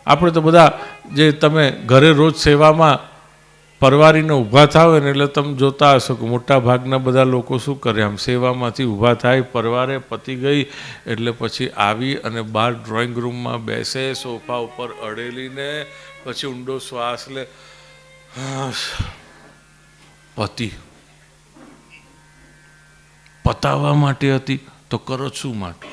આપણે તો બધા જે તમે ઘરે રોજ સેવામાં પરવારીને ઊભા થાવ ને એટલે તમે જોતા હશો કે મોટા ભાગના બધા લોકો શું કરે, આમ સેવામાંથી ઊભા થાય, પરવારે પતી ગઈ એટલે પછી આવી અને બહાર ડ્રોઈંગ રૂમમાં બેસે, સોફા ઉપર અડેલીને પછી ઊંડો શ્વાસ લે, પતિ પતાવવા માટે હતી તો કરો શું માટે?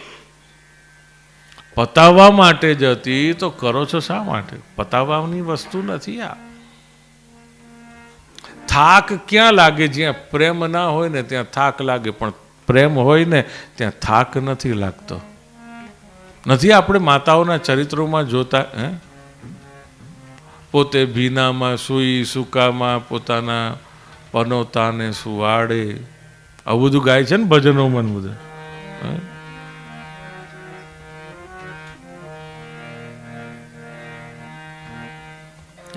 પતાવવા માટે જ હતી તો કરો છો શા માટે? પતાવવાની વસ્તુ નથી આ. થાક ક્યાં લાગે? જ્યાં પ્રેમ ના હોય ને ત્યાં થાક લાગે, પણ પ્રેમ હોય ને ત્યાં થાક નથી લાગતો. નથી આપણે માતાઓના ચરિત્રોમાં જોતા? પોતે ભીનામાં સૂઈ સૂકામાં પોતાના પનોતાને સુવાડે, આવું બધું ગાય છે ને ભજનોમાં બધા.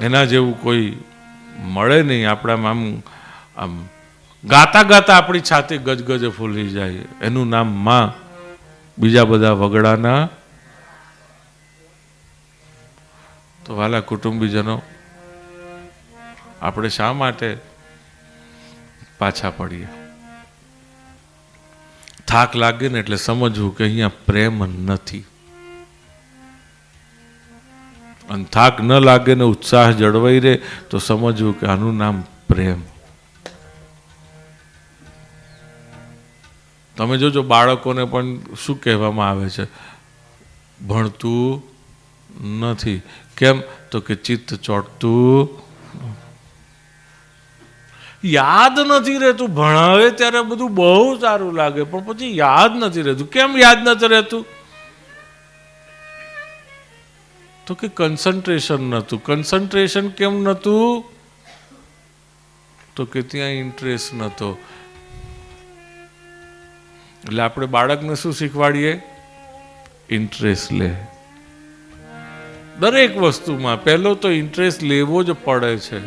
એના જેવું કોઈ મળે નહીં. આપણામાં આમ ગાતા ગાતા આપણી છાતી ગજગજે ફૂલી જાય. એનું નામ માં. બીજા બધા વગડાના. તો વાલા કુટુંબીજનો, આપણે શા માટે પાછા પડીએ? થાક લાગે ને એટલે સમજવું કે અહીંયા પ્રેમ નથી. અને થાક ન લાગે ને ઉત્સાહ જળવાઈ રહે તો સમજવું કે આનું નામ પ્રેમ. તમે જોજો બાળકોને પણ શું કહેવામાં આવે છે? ભણતું નથી. કેમ? તો કે ચિત્ત ચોંટતું, યાદ નથી રહેતું. ભણાવે ત્યારે બધું બહુ સારું લાગે પણ પછી યાદ નથી રહેતું. કેમ યાદ નથી રહેતું? તો કે કન્સન્ટ્રેશન નહોતું. કન્સન્ટ્રેશન કેમ નહોતું? તો કે ત્યાં ઇન્ટરેસ્ટ નહોતો. એટલે આપણે બાળકને શું શીખવાડીએ? ઇન્ટરેસ્ટ લે. દરેક વસ્તુમાં પહેલો તો ઇન્ટરેસ્ટ લેવો જ પડે છે.